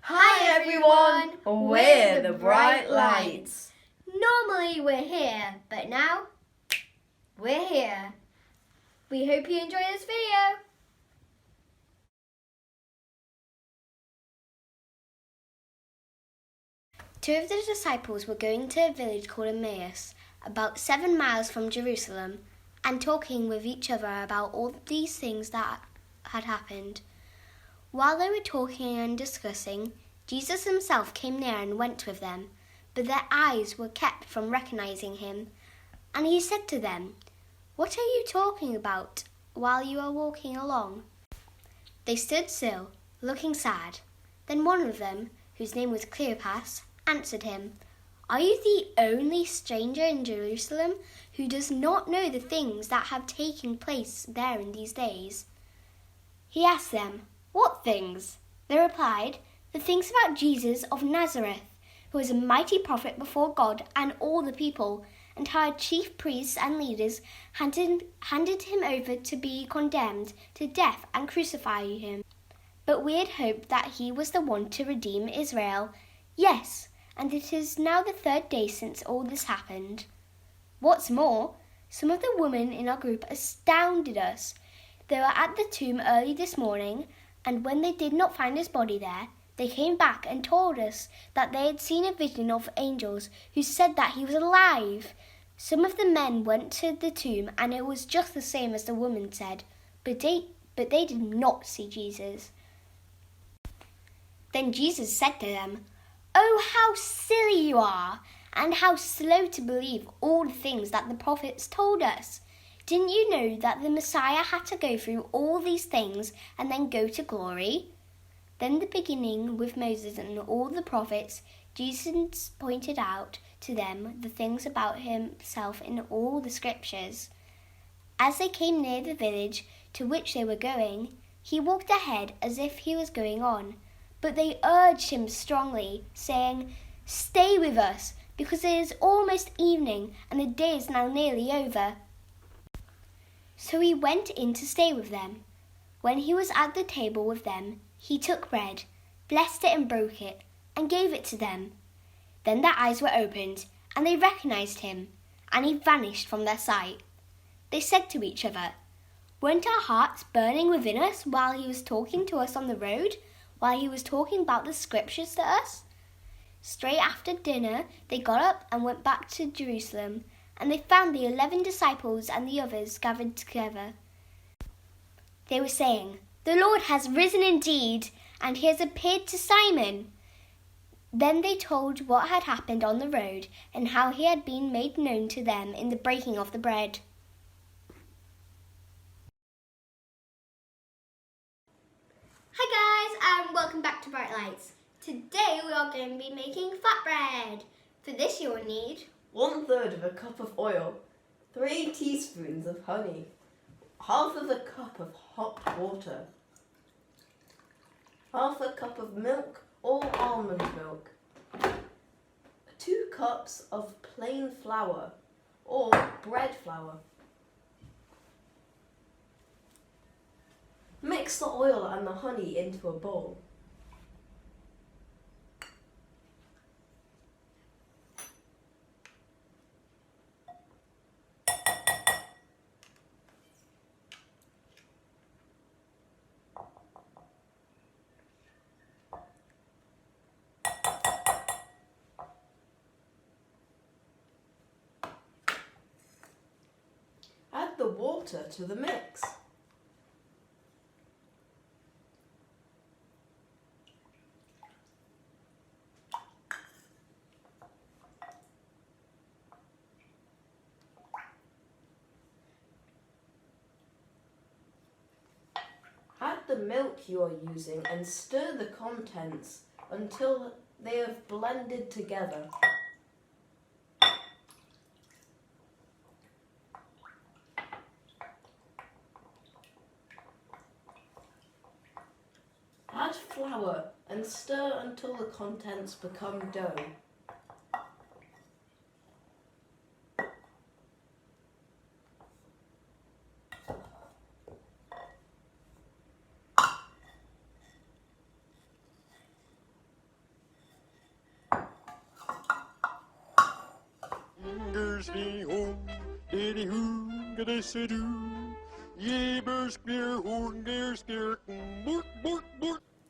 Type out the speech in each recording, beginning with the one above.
Hi everyone, we're the Bright Lights. Normally we're here, but now we're here. We hope you enjoy this video. Two of the disciples were going to a village called Emmaus, about 7 miles from Jerusalem, and talking with each other about all these things that had happened. While they were talking and discussing, Jesus himself came near and went with them, but their eyes were kept from recognizing him. And he said to them, "What are you talking about while you are walking along?" They stood still, looking sad. Then one of them, whose name was Cleopas, answered him, "Are you the only stranger in Jerusalem who does not know the things that have taken place there in these days?" He asked them, "What things?" They replied, "The things about Jesus of Nazareth, who was a mighty prophet before God and all the people, and how our chief priests and leaders handed him over to be condemned to death and crucify him. But we had hoped that he was the one to redeem Israel. Yes, and it is now the 3rd day since all this happened. What's more, some of the women in our group astounded us. They were at the tomb early this morning, and when they did not find his body there, they came back and told us that they had seen a vision of angels who said that he was alive. Some of the men went to the tomb, and it was just the same as the woman said, but they did not see Jesus." Then Jesus said to them, "Oh, how silly you are, and how slow to believe all the things that the prophets told us. Didn't you know that the Messiah had to go through all these things and then go to glory?" Then, beginning with Moses and all the prophets, Jesus pointed out to them the things about himself in all the scriptures. As they came near the village to which they were going, he walked ahead as if he was going on. But they urged him strongly, saying, "Stay with us, because it is almost evening and the day is now nearly over." So he went in to stay with them. When he was at the table with them, he took bread, blessed it and broke it, and gave it to them. Then their eyes were opened, and they recognized him, and he vanished from their sight. They said to each other, "Weren't our hearts burning within us while he was talking to us on the road, while he was talking about the scriptures to us?" Straight after dinner, they got up and went back to Jerusalem, and they found the 11 disciples and the others gathered together. They were saying, "The Lord has risen indeed, and he has appeared to Simon." Then they told what had happened on the road and how he had been made known to them in the breaking of the bread. Hi guys, and welcome back to Bright Lights. Today we are going to be making flatbread. For this you will need 1/3 of a cup of oil, 3 teaspoons of honey, half of a cup of hot water, half a cup of milk or almond milk, 2 cups of plain flour or bread flour. Mix the oil and the honey into a bowl. Add the water to the mix. Add the milk you are using and stir the contents until they have blended together. Add flour and stir until the contents become dough.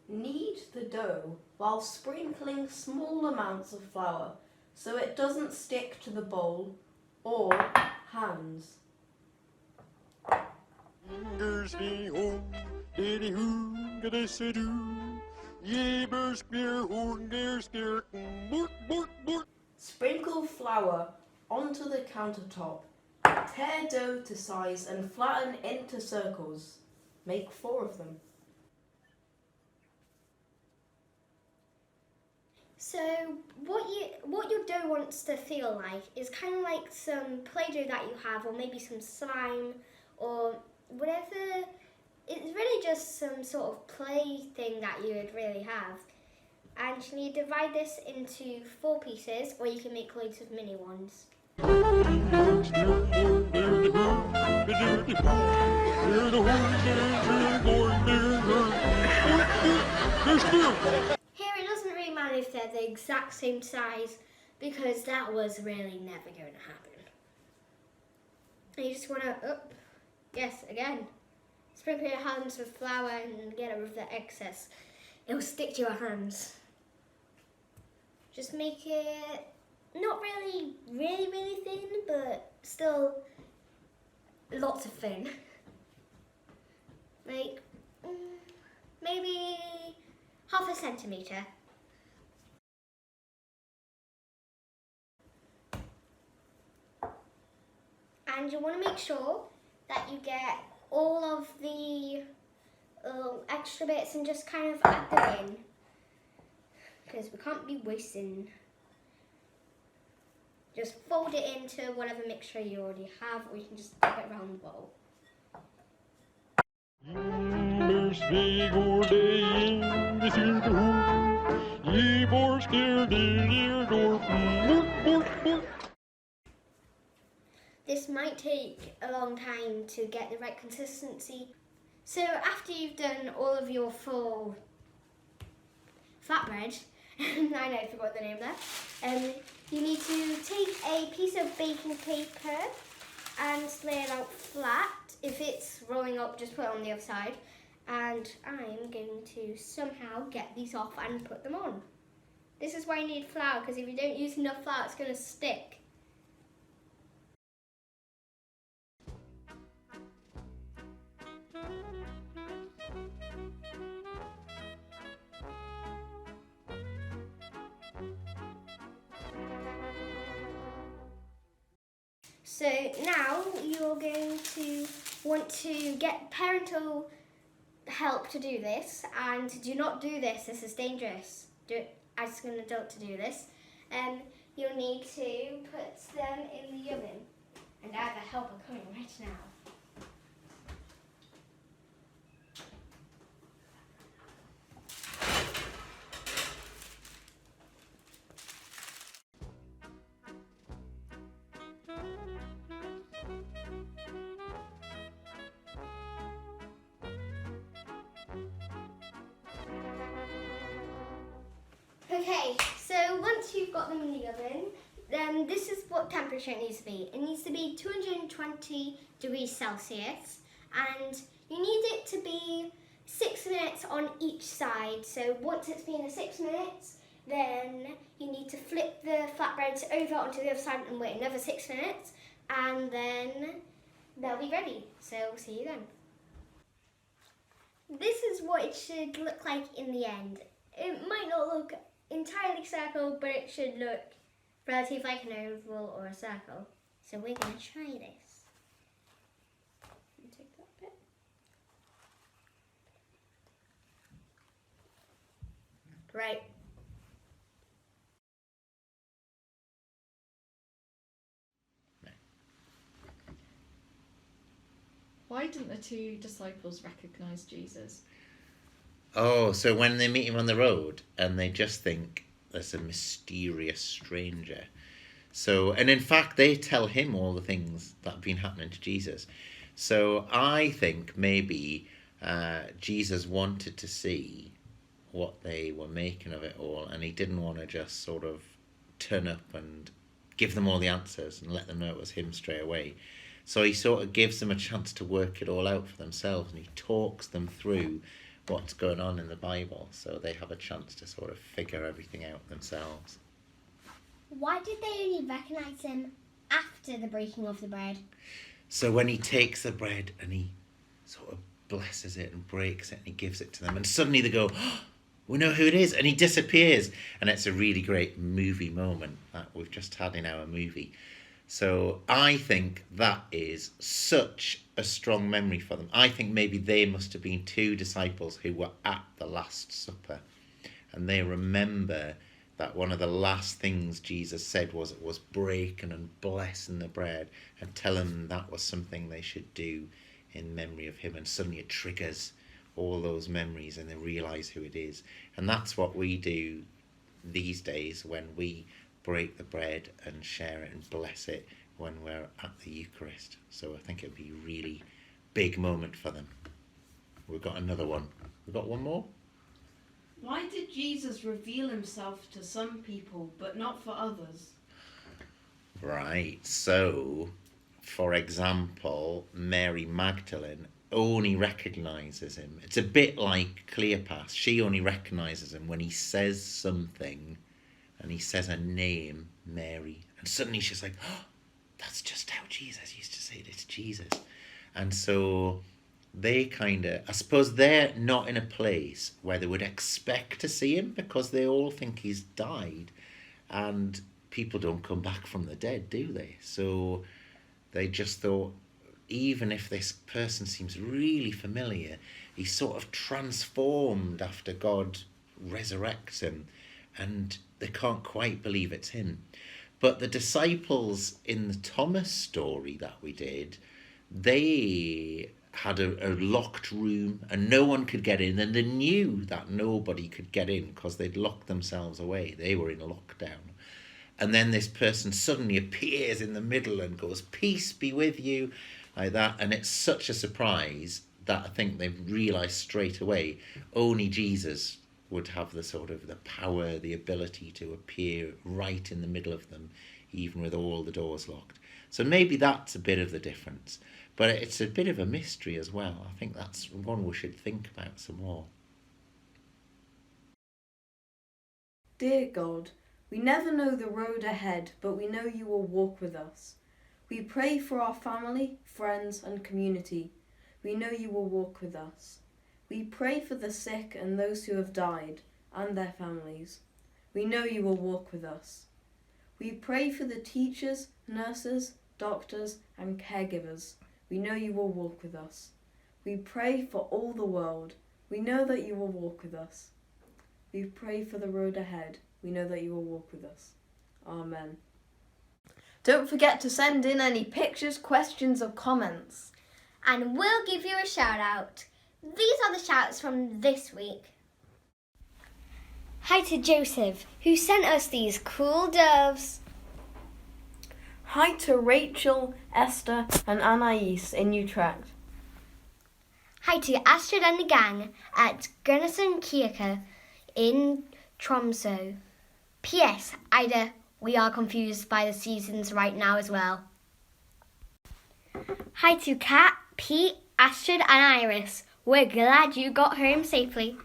Knead the dough while sprinkling small amounts of flour so it doesn't stick to the bowl or hands. Sprinkle flour onto the countertop. Tear dough to size and flatten into circles. Make 4 of them. So what your dough wants to feel like is kind of like some Play-Doh that you have, or maybe some slime, or whatever. It's really just some sort of play thing that you would really have. And you need to divide this into 4 pieces, or you can make loads of mini ones. Here it doesn't really matter if they're the exact same size, because that was really never going to happen. And you just want to, yes, again, sprinkle your hands with flour and get rid of the excess. It will stick to your hands. Just make it not really thin, but still lots of thin. Like maybe half a centimetre. And you want to make sure that you get all of the extra bits and just kind of add them in, because we can't be wasting. Just fold it into whatever mixture you already have, or you can just dip it around the bowl. This might take a long time to get the right consistency. So after you've done all of your full flatbread, I know I forgot the name there, you need to take a piece of baking paper and lay it out flat. If it's rolling up, just put it on the other side. And I'm going to somehow get these off and put them on. This is why you need flour, because if you don't use enough flour, it's going to stick. So now you're going to want to get parental help to do this, and do not do this is dangerous. Ask an adult to do this. You'll need to put them in the oven, and I have a helper coming right now. Okay, so once you've got them in the oven, then this is what temperature it needs to be. It needs to be 220 degrees Celsius, and you need it to be 6 minutes on each side. So once it's been 6 minutes, then you need to flip the flatbreads over onto the other side and wait another 6 minutes, and then they'll be ready. So we'll see you then. This is what it should look like in the end. It might not look entirely circle, but it should look relatively like an oval or a circle. So we're going to try this. Take that bit. Right. Why didn't the 2 disciples recognise Jesus? Oh, so when they meet him on the road and they just think there's a mysterious stranger. So, and in fact, they tell him all the things that have been happening to Jesus. So I think maybe Jesus wanted to see what they were making of it all, and he didn't want to just sort of turn up and give them all the answers and let them know it was him straight away. So he sort of gives them a chance to work it all out for themselves, and he talks them through what's going on in the Bible, so they have a chance to sort of figure everything out themselves. Why did they only recognise him after the breaking of the bread? So when he takes the bread and he sort of blesses it and breaks it and he gives it to them, and suddenly they go, oh, we know who it is, and he disappears. And it's a really great movie moment that we've just had in our movie. So I think that is such a strong memory for them. I think maybe they must have been two disciples who were at the Last Supper, and they remember that one of the last things Jesus said was breaking and blessing the bread and telling them that was something they should do in memory of him. And suddenly it triggers all those memories and they realise who it is. And that's what we do these days when we break the bread and share it and bless it when we're at the Eucharist. So I think it would be a really big moment for them. We've got another one. We've got one more? Why did Jesus reveal himself to some people but not for others? Right, so for example, Mary Magdalene only recognises him. It's a bit like Cleopas. She only recognises him when he says something and he says her name, Mary. And suddenly she's like, oh, that's just how Jesus used to say it. It's Jesus. And so they kind of, I suppose they're not in a place where they would expect to see him because they all think he's died. And people don't come back from the dead, do they? So they just thought, even if this person seems really familiar, he's sort of transformed after God resurrects him, and they can't quite believe it's him. But the disciples in the Thomas story that we did, they had a locked room and no one could get in, and they knew that nobody could get in because they'd locked themselves away. They were in lockdown. And then this person suddenly appears in the middle and goes, peace be with you, like that. And it's such a surprise that I think they've realised straight away only Jesus would have the sort of the power, the ability to appear right in the middle of them, even with all the doors locked. So maybe that's a bit of the difference. But it's a bit of a mystery as well. I think that's one we should think about some more. Dear God, we never know the road ahead, but we know you will walk with us. We pray for our family, friends and community. We know you will walk with us. We pray for the sick and those who have died and their families. We know you will walk with us. We pray for the teachers, nurses, doctors and caregivers. We know you will walk with us. We pray for all the world. We know that you will walk with us. We pray for the road ahead. We know that you will walk with us. Amen. Don't forget to send in any pictures, questions or comments. And we'll give you a shout out. These are the shouts from this week. Hi to Joseph, who sent us these cool doves. Hi to Rachel, Esther and Anais in Utrecht. Hi to Astrid and the gang at Gunnison Kirke in Tromsø. P.S. Ida, we are confused by the seasons right now as well. Hi to Kat, Pete, Astrid and Iris. We're glad you got home safely.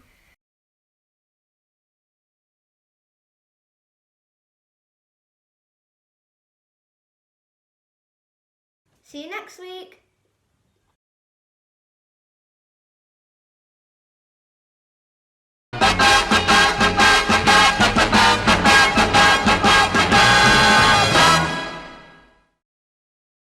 See you next week.